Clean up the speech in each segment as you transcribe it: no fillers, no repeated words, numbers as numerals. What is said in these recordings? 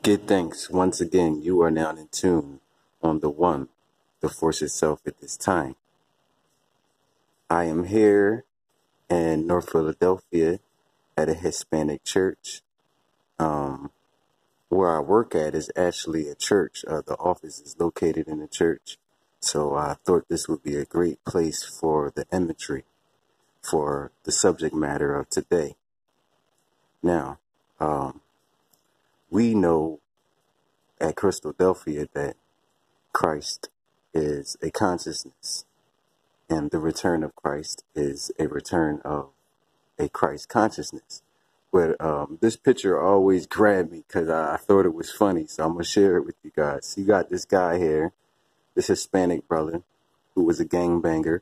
Give thanks. Once again, you are now in tune on the one, the force itself at this time. I am here in North Philadelphia at a Hispanic church. Where I work at is actually a church. The office is located in a church. So I thought this would be a great place for the imagery for the subject matter of today. Now, we know at Christadelphia that Christ is a consciousness, and the return of Christ is a return of a Christ consciousness. But this picture always grabbed me because I thought it was funny, so I'm going to share it with you guys. You got this guy here, this Hispanic brother, who was a gangbanger.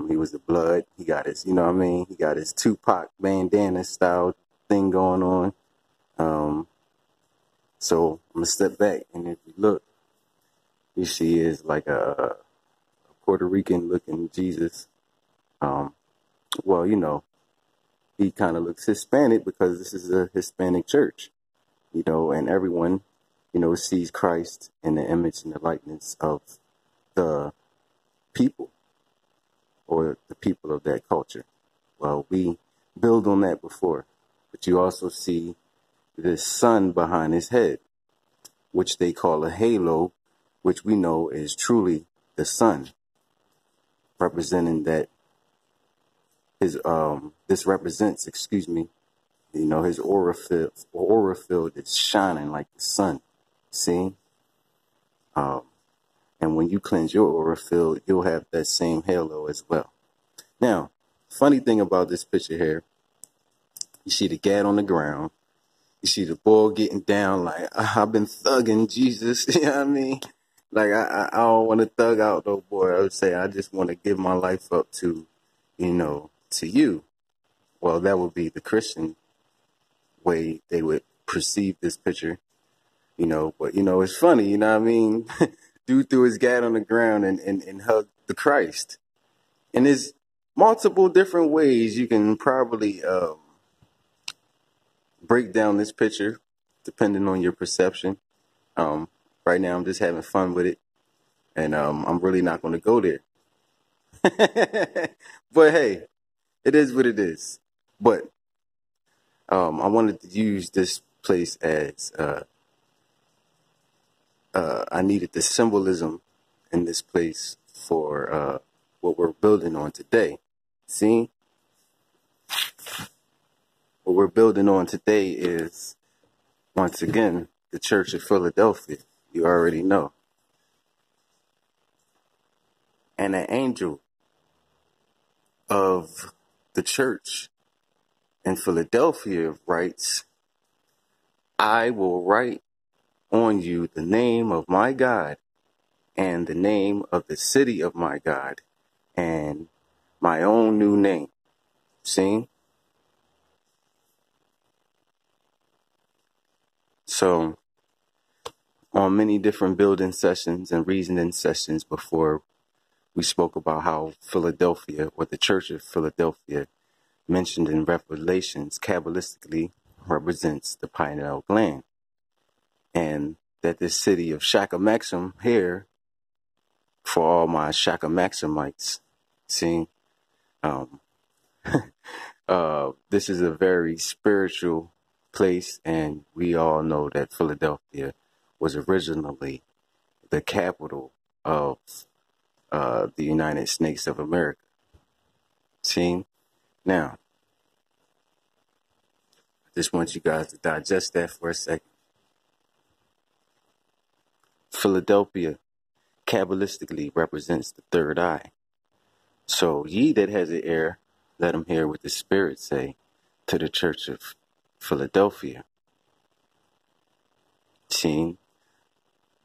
He was a blood. He got his, you know what I mean? He got his Tupac bandana style thing going on. So I'm going to step back, and if you look, you see is like a Puerto Rican looking Jesus. Well, you know, he kind of looks Hispanic because this is a Hispanic church, you know, and everyone, you know, sees Christ in the image and the likeness of the people or the people of that culture. Well, we build on that before, but you also see this sun behind his head, which they call a halo, which we know is truly the sun, representing that his this represents, you know, his aura field is shining like the sun. See? And when you cleanse your aura field, you'll have that same halo as well. Now, funny thing about this picture here, you see the gat on the ground. You see the boy getting down like, I've been thugging Jesus. You know what I mean? Like, I don't want to thug out, though, boy. I would say I just want to give my life up to, you know, to you. Well, that would be the Christian way they would perceive this picture, you know. But, you know, it's funny, you know what I mean? Dude threw his gat on the ground and hugged the Christ. And there's multiple different ways you can probably break down this picture, depending on your perception. Right now, I'm just having fun with it. And I'm really not going to go there. But, hey, it is what it is. But I wanted to use this place as I needed the symbolism in this place for what we're building on today. See? What we're building on today is, once again, the Church of Philadelphia. You already know. And an angel of the church in Philadelphia writes, I will write on you the name of my God and the name of the city of my God and my own new name. See? So, on many different building sessions and reasoning sessions before, we spoke about how Philadelphia, or the Church of Philadelphia, mentioned in Revelations, Kabbalistically represents the pineal gland. And that this city of Shaka Maxim here, for all my Shaka Maximites, see, this is a very spiritual place, and we all know that Philadelphia was originally the capital of the United States of America. See? Now, I just want you guys to digest that for a second. Philadelphia, Kabbalistically, represents the third eye. So, ye that has an ear, let him hear what the Spirit say to the Church of Philadelphia. Seeing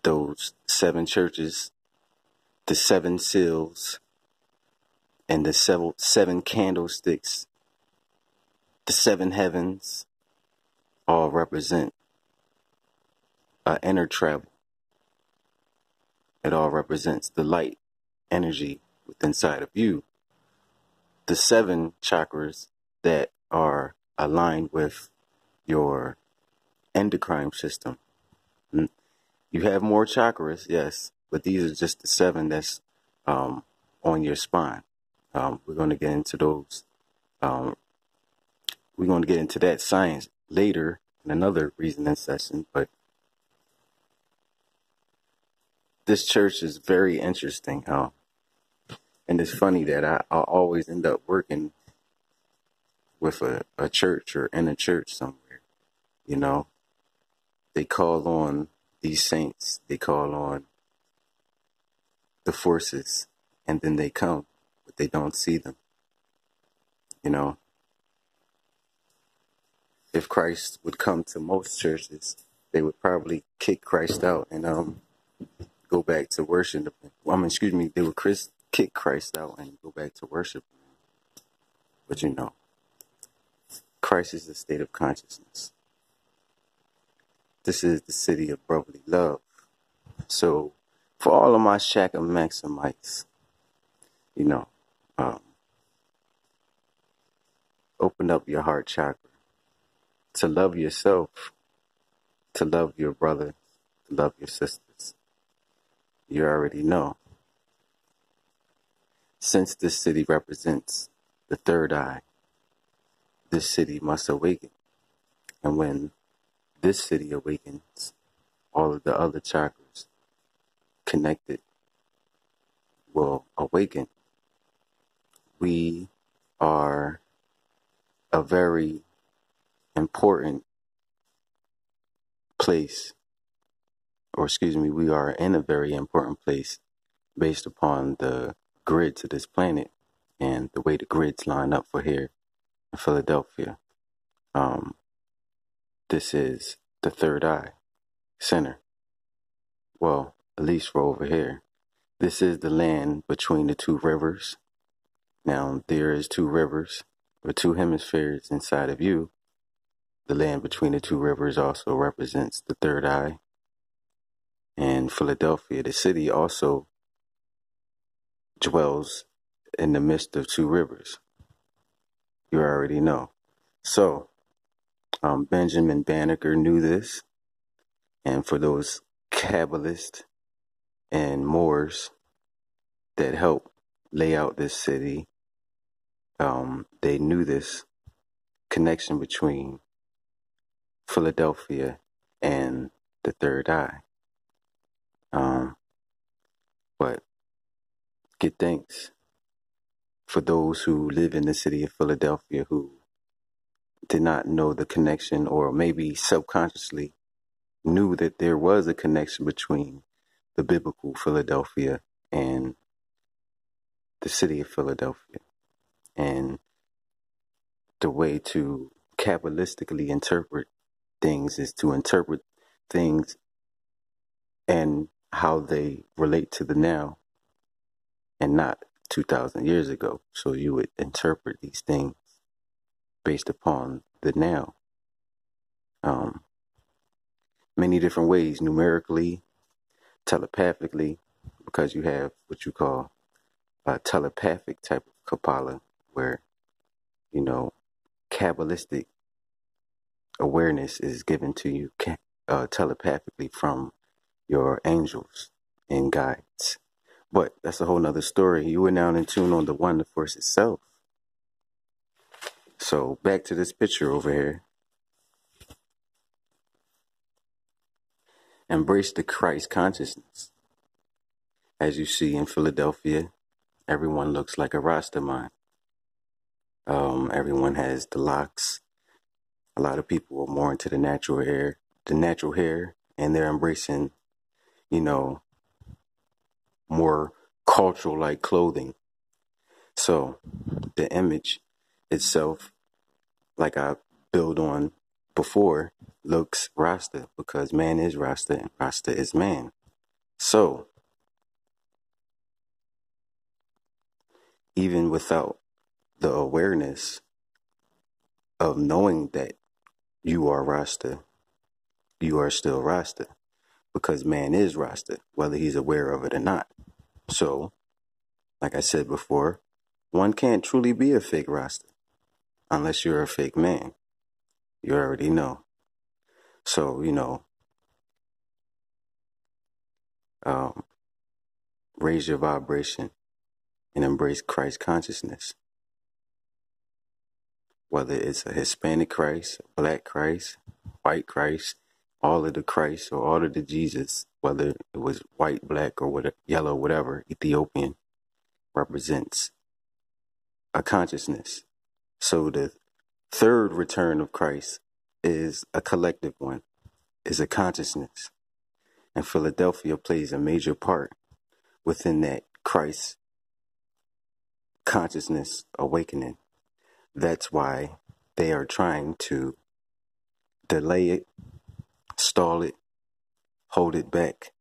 those 7 churches, the 7 seals, and the 7 candlesticks, the 7 heavens, all represent inner travel. It all represents the light energy within inside of you. The 7 chakras that are aligned with your endocrine system. You have more chakras, yes, but these are just the 7 that's on your spine. We're going to get into those. We're going to get into that science later in another reasoning session, but this church is very interesting. And it's funny that I always end up working with a church or in a church somewhere. You know, they call on these saints, they call on the forces, and then they come, but they don't see them. You know, if Christ would come to most churches, they would probably kick Christ out and go back to worship. They would kick Christ out and go back to worship. But you know, Christ is the state of consciousness. This is the city of brotherly love. So, for all of my Shaka Maximites, you know, open up your heart chakra to love yourself, to love your brother, to love your sisters. You already know. Since this city represents the third eye, this city must awaken. And when this city awakens, all of the other chakras connected will awaken. We are a very important place, we are in a very important place based upon the grids of this planet and the way the grids line up for here in Philadelphia. This is the third eye center. Well, at least for over here. This is the land between the 2 rivers. Now, there is 2 rivers or 2 hemispheres inside of you. The land between the 2 rivers also represents the third eye. And Philadelphia, the city, also dwells in the midst of 2 rivers. You already know. So, Benjamin Banneker knew this. And for those Kabbalists and Moors that helped lay out this city, they knew this connection between Philadelphia and the third eye. But give thanks for those who live in the city of Philadelphia who did not know the connection, or maybe subconsciously knew that there was a connection between the biblical Philadelphia and the city of Philadelphia. And the way to Kabbalistically interpret things is to interpret things and how they relate to the now and not 2,000 years ago. So you would interpret these things based upon the now. Many different ways, numerically, telepathically, because you have what you call a telepathic type of Kabbalah, where, you know, Kabbalistic awareness is given to you telepathically from your angels and guides. But that's a whole nother story. You are now in tune on the one, the force itself. So back to this picture over here. Embrace the Christ consciousness. As you see in Philadelphia, everyone looks like a Rastaman. Everyone has the locks. A lot of people are more into the natural hair, and they're embracing, you know, more cultural like clothing. So the image itself, like I built on before, looks Rasta, because man is Rasta and Rasta is man. So even without the awareness of knowing that you are Rasta, you are still Rasta, because man is Rasta, whether he's aware of it or not. So, like I said before, one can't truly be a fake Rasta unless you're a fake man. You already know. So, um, raise your vibration and embrace Christ consciousness. Whether it's a Hispanic Christ, a Black Christ, white Christ, all of the Christ or all of the Jesus, whether it was white, black, or whatever, yellow, whatever, Ethiopian, represents a consciousness. So the third return of Christ is a collective one, is a consciousness. And Philadelphia plays a major part within that Christ consciousness awakening. That's why they are trying to delay it, stall it, hold it back.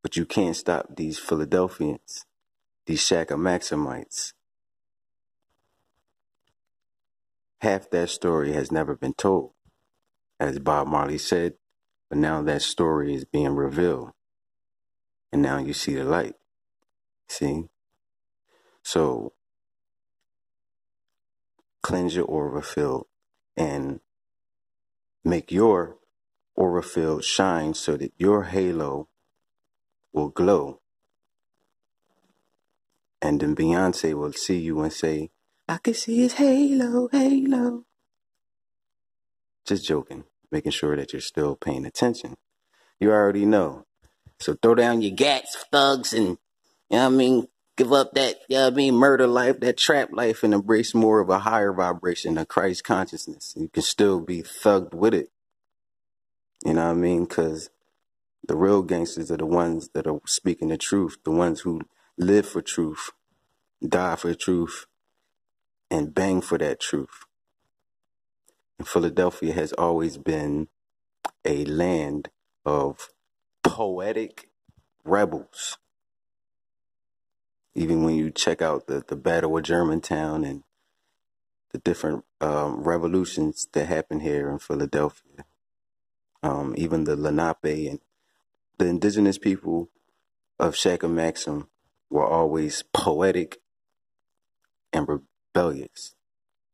But you can't stop these Philadelphians, these Shaka Maximites. Half that story has never been told, as Bob Marley said, but now that story is being revealed. And now you see the light. See? So cleanse your aura field and make your aura field shine so that your halo will glow. And then Beyonce will see you and say, I can see his halo, halo. Just joking, making sure that you're still paying attention. You already know. So throw down your gats, thugs, and, give up that, murder life, that trap life, and embrace more of a higher vibration of Christ consciousness. You can still be thugged with it. You know what I mean? Because the real gangsters are the ones that are speaking the truth, the ones who live for truth, die for truth, and bang for that truth. And Philadelphia has always been a land of poetic rebels. Even when you check out the Battle of Germantown and the different revolutions that happened here in Philadelphia, even the Lenape and the indigenous people of Shaka Maxim were always poetic and rebellious.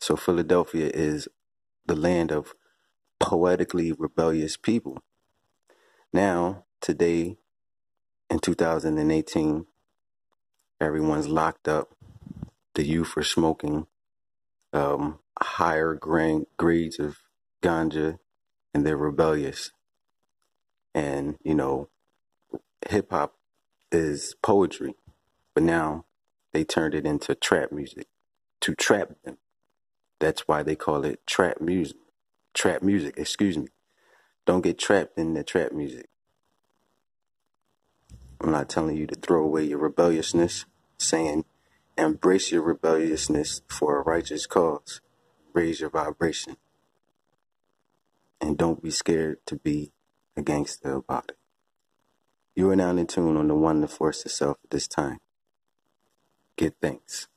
So Philadelphia is the land of poetically rebellious people. Now, today, in 2018, everyone's locked up. The youth are smoking higher grades of ganja, and they're rebellious. And, hip hop is poetry, but now they turned it into trap music to trap them. That's why they call it trap music. Trap music, excuse me. Don't get trapped in the trap music. I'm not telling you to throw away your rebelliousness, saying embrace your rebelliousness for a righteous cause. Raise your vibration. And don't be scared to be a gangster about it. You are now in tune on the one that forced itself at this time. Give thanks.